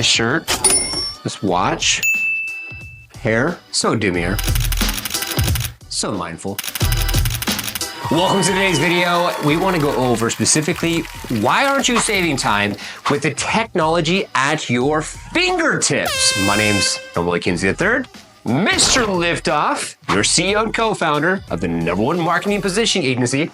this shirt, this watch, hair, so demure, so mindful. Welcome to today's video. We want to go over specifically, why aren't you saving time with the technology at your fingertips? My name's normally Kinsey III, Mr. Liftoff, your CEO and co-founder of the #1 marketing positioning agency,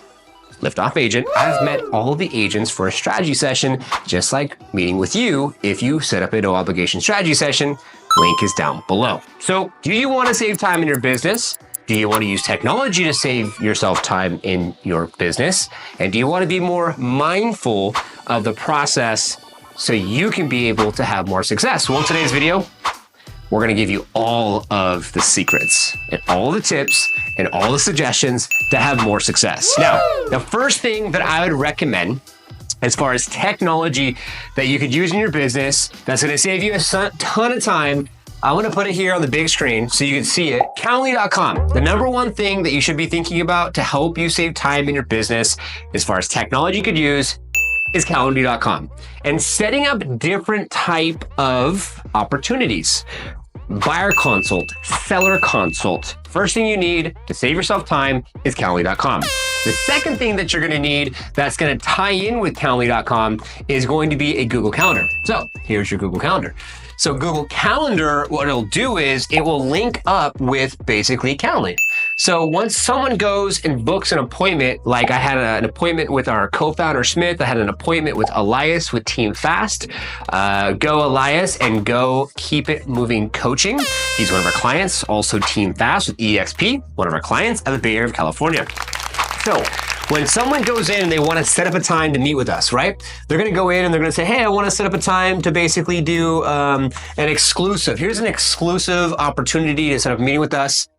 Liftoff Agent. I've met all of the agents for a strategy session, just like meeting with you if you set up a no obligation strategy session. Link is down below. So do you want to save time in your business? Do you want to use technology to save yourself time in your business? And do you want to be more mindful of the process so you can be able to have more success? Well, in today's video, we're going to give you all of the secrets and all the tips and all the suggestions to have more success. Now, the first thing that I would recommend as far as technology that you could use in your business that's going to save you a ton of time, I want to put it here on the big screen so you can see it. Calendly.com. The #1 thing that you should be thinking about to help you save time in your business as far as technology you could use is Calendly.com. And setting up different type of opportunities. Buyer consult, seller consult. First thing you need to save yourself time is Calendly.com. The second thing that you're gonna need that's gonna tie in with Calendly.com is going to be a Google Calendar. So here's your Google Calendar. So Google Calendar, what it'll do is it will link up with basically Calendly. So once someone goes and books an appointment, like I had an appointment with our co-founder Smith, I had an appointment with Elias with Team Fast. Go Elias and go Keep It Moving Coaching. He's one of our clients, also Team Fast with EXP, one of our clients out of the Bay Area of California. So when someone goes in and they want to set up a time to meet with us, right? They're going to go in and they're going to say, hey, I want to set up a time to basically do an exclusive. Here's an exclusive opportunity to set up a meeting with us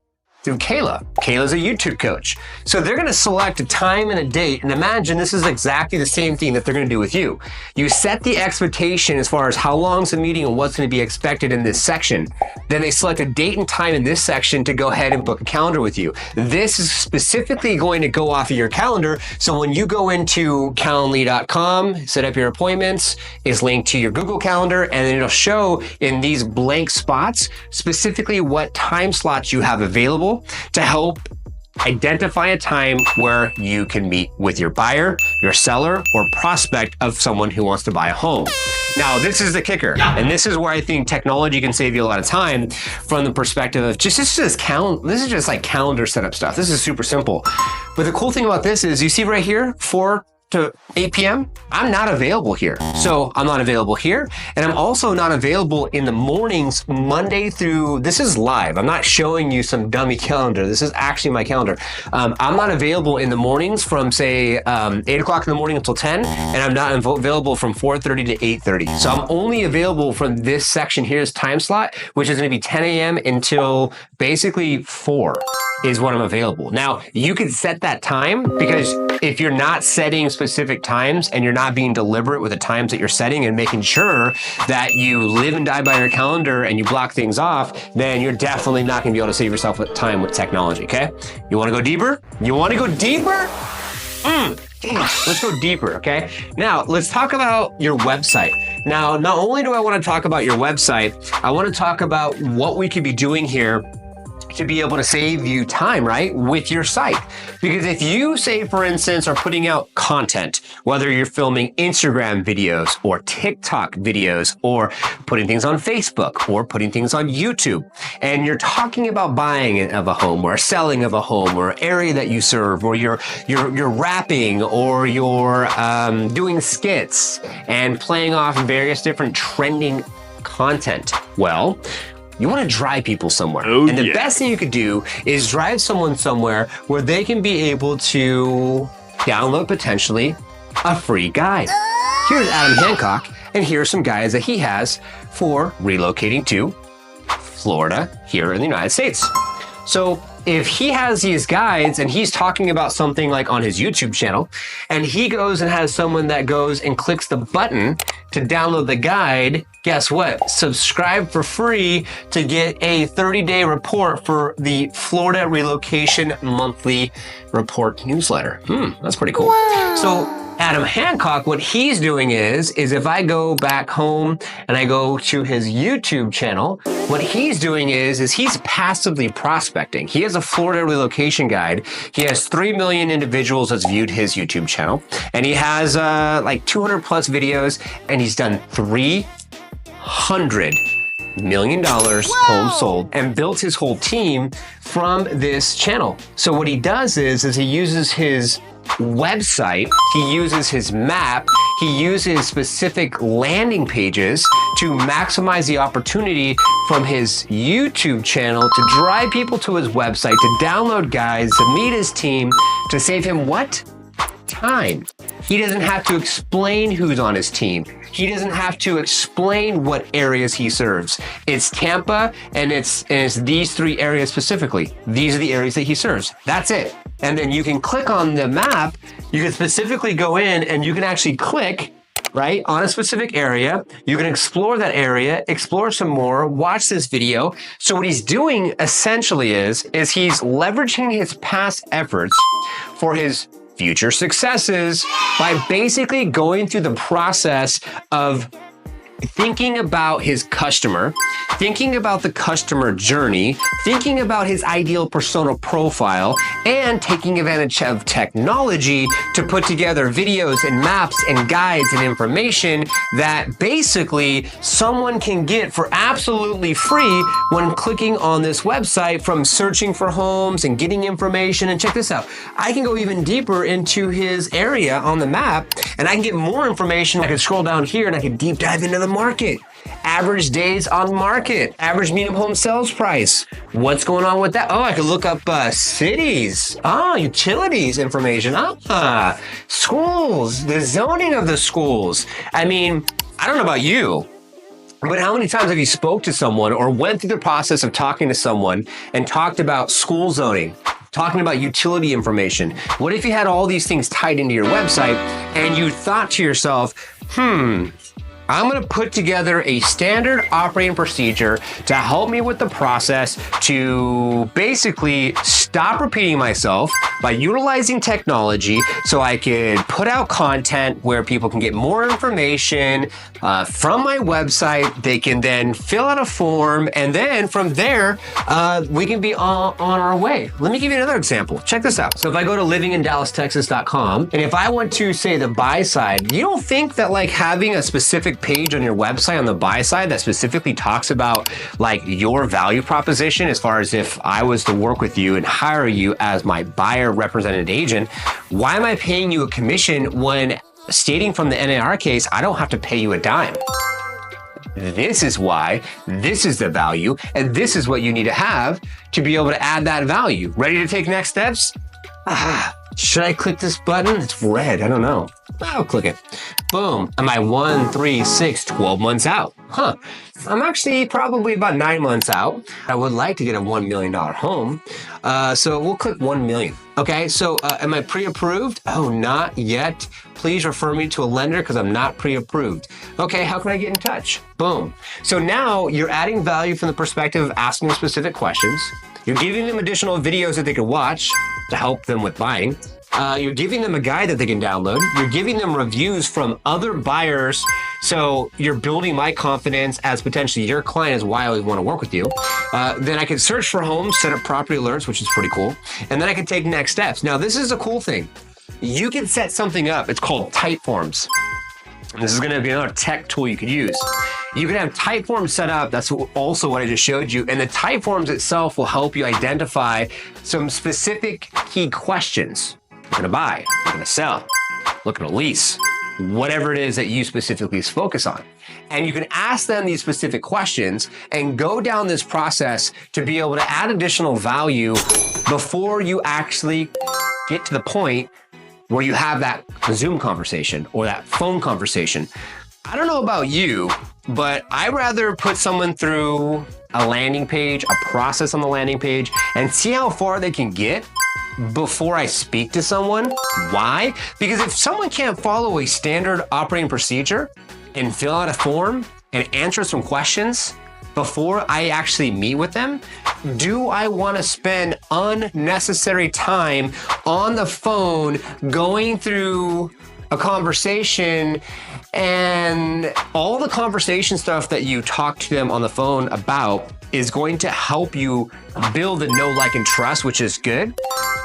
through Kayla. Kayla's a YouTube coach. So they're gonna select a time and a date, and imagine this is exactly the same thing that they're gonna do with you. You set the expectation as far as how long's the meeting and what's gonna be expected in this section. Then they select a date and time in this section to go ahead and book a calendar with you. This is specifically going to go off of your calendar, so when you go into Calendly.com, set up your appointments, is linked to your Google Calendar, and then it'll show in these blank spots specifically what time slots you have available to help identify a time where you can meet with your buyer, your seller, or prospect of someone who wants to buy a home. Now, this is the kicker, and this is where I think technology can save you a lot of time from the perspective of this is just like calendar setup stuff. This is super simple. But the cool thing about this is you see right here, 4 to 8 p.m., I'm not available here. So I'm not available here. And I'm also not available in the mornings, Monday through, this is live. I'm not showing you some dummy calendar. This is actually my calendar. I'm not available in the mornings from say 8 o'clock in the morning until 10, and I'm not available from 4:30 to 8:30. So I'm only available from this section here's time slot, which is gonna be 10 a.m. until basically 4 is when I'm available. Now, you can set that time because if you're not setting specific times and you're not being deliberate with the times that you're setting and making sure that you live and die by your calendar and you block things off, then you're definitely not gonna be able to save yourself time with technology, okay? You wanna go deeper? You wanna go deeper? Let's go deeper, okay? Now, let's talk about your website. Now, not only do I wanna talk about your website, I wanna talk about what we could be doing here to be able to save you time, right, with your site. Because if you say, for instance, are putting out content, whether you're filming Instagram videos or TikTok videos or putting things on Facebook or putting things on YouTube, and you're talking about buying of a home or selling of a home or area that you serve, or you're rapping or you're doing skits and playing off various different trending content, well, you want to drive people somewhere. And the best thing you could do is drive someone somewhere where they can be able to download potentially a free guide. Here's Adam Hancock, and here are some guides that he has for relocating to Florida here in the United States. So if he has these guides and he's talking about something like on his YouTube channel, and he goes and has someone that goes and clicks the button to download the guide, guess what? Subscribe for free to get a 30-day report for the Florida Relocation Monthly Report newsletter. That's pretty cool. Wow. So Adam Hancock, what he's doing is if I go back home and I go to his YouTube channel, what he's doing is he's passively prospecting. He has a Florida relocation guide. He has 3 million individuals that's viewed his YouTube channel, and he has like 200 plus videos, and he's done $300 million homes sold and built his whole team from this channel. So what he does is he uses his website, he uses his map, he uses specific landing pages to maximize the opportunity from his YouTube channel to drive people to his website, to download guides, to meet his team, to save him what? Time. He doesn't have to explain who's on his team. He doesn't have to explain what areas he serves. It's Tampa, and it's these 3 areas specifically. These are the areas that he serves. That's it. And then you can click on the map. You can specifically go in and you can actually click right on a specific area. You can explore that area, explore some more, watch this video. So what he's doing essentially is he's leveraging his past efforts for his future successes by basically going through the process of thinking about his customer, thinking about the customer journey, thinking about his ideal persona profile, and taking advantage of technology to put together videos and maps and guides and information that basically someone can get for absolutely free when clicking on this website from searching for homes and getting information. And check this out. I can go even deeper into his area on the map, and I can get more information. I can scroll down here and I can deep dive into the market. Average days on market, average median home sales price. What's going on with that? Oh, I could look up cities. Utilities information. Schools, the zoning of the schools. I mean, I don't know about you, but how many times have you spoke to someone or went through the process of talking to someone and talked about school zoning, talking about utility information? What if you had all these things tied into your website and you thought to yourself, I'm gonna put together a standard operating procedure to help me with the process to basically stop repeating myself by utilizing technology so I could put out content where people can get more information from my website. They can then fill out a form, and then from there, we can be on our way. Let me give you another example. Check this out. So if I go to livingindallastexas.com, and if I want to say the buy side, you don't think that like having a specific page on your website on the buy side that specifically talks about like your value proposition, as far as if I was to work with you and hire you as my buyer represented agent, why am I paying you a commission when stating from the NAR case, I don't have to pay you a dime? This is why, this is the value, and this is what you need to have to be able to add that value. Ready to take next steps? Should I click this button? It's red, I don't know. I'll click it. Boom. Am I 1, 3, 6, 12 months out? I'm actually probably about 9 months out. I would like to get a $1 million home. So we'll click 1 million. Okay, so am I pre-approved? Oh, not yet. Please refer me to a lender because I'm not pre-approved. Okay, how can I get in touch? Boom. So now you're adding value from the perspective of asking them specific questions. You're giving them additional videos that they can watch to help them with buying. You're giving them a guide that they can download. You're giving them reviews from other buyers. So you're building my confidence as potentially your client as why I always want to work with you. Then I can search for homes, set up property alerts, which is pretty cool. And then I can take next steps. Now, this is a cool thing. You can set something up. It's called Typeforms. And this is going to be another tech tool you could use. You can have Typeforms set up. That's also what I just showed you. And the Typeforms itself will help you identify some specific key questions. You're going to buy, you're going to sell, looking to lease, whatever it is that you specifically focus on. And you can ask them these specific questions and go down this process to be able to add additional value before you actually get to the point where you have that Zoom conversation or that phone conversation. I don't know about you, but I'd rather put someone through a landing page, a process on the landing page, and see how far they can get before I speak to someone. Why? Because if someone can't follow a standard operating procedure and fill out a form and answer some questions before I actually meet with them, do I want to spend unnecessary time on the phone going through a conversation, and all the conversation stuff that you talk to them on the phone about is going to help you build the know, like, and trust, which is good.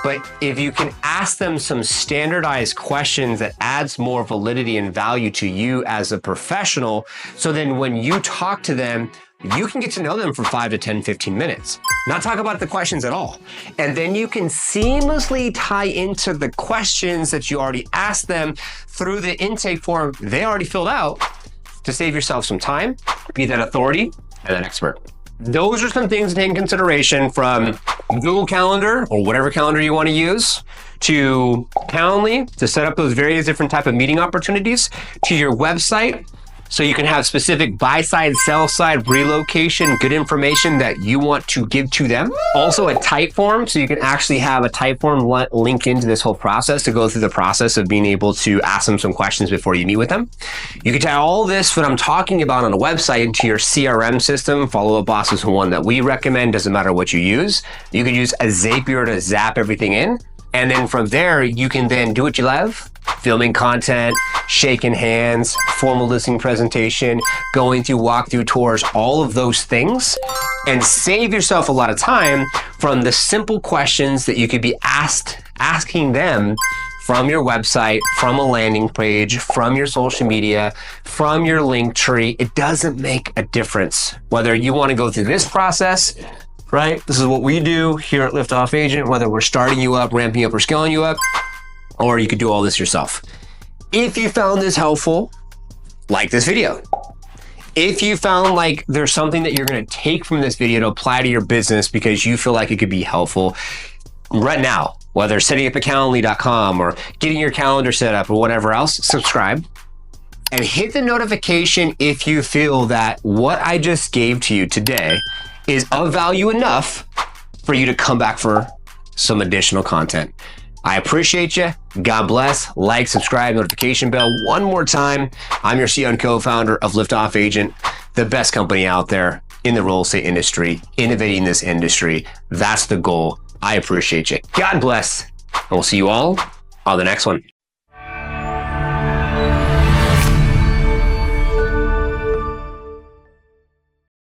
But if you can ask them some standardized questions that adds more validity and value to you as a professional, so then when you talk to them, you can get to know them for 5 to 10, 15 minutes, not talk about the questions at all. And then you can seamlessly tie into the questions that you already asked them through the intake form they already filled out to save yourself some time, be that authority and an expert. Those are some things to take in consideration, from Google Calendar or whatever calendar you want to use, to Calendly to set up those various different type of meeting opportunities, to your website so you can have specific buy side, sell side, relocation, good information that you want to give to them. Also a Typeform, so you can actually have a Typeform link into this whole process to go through the process of being able to ask them some questions before you meet with them. You can tie all this, what I'm talking about on a website, into your CRM system. Follow Up Boss is one that we recommend, doesn't matter what you use. You can use a Zapier to zap everything in. And then from there, you can then do what you love: filming content, shaking hands, formal listing presentation, going through walkthrough tours, all of those things, and save yourself a lot of time from the simple questions that you could be asking them from your website, from a landing page, from your social media, from your link tree. It doesn't make a difference whether you want to go through this process, right? This is what we do here at Liftoff Agent, whether we're starting you up, ramping you up, or scaling you up, or you could do all this yourself. If you found this helpful, like this video. If you found like there's something that you're going to take from this video to apply to your business because you feel like it could be helpful right now, whether setting up a Calendly.com or getting your calendar set up or whatever else, subscribe and hit the notification if you feel that what I just gave to you today is of value enough for you to come back for some additional content. I appreciate you. God bless. Like, subscribe, notification bell. One more time. I'm your CEO and co-founder of Liftoff Agent, the best company out there in the real estate industry, innovating this industry. That's the goal. I appreciate you. God bless. And we'll see you all on the next one.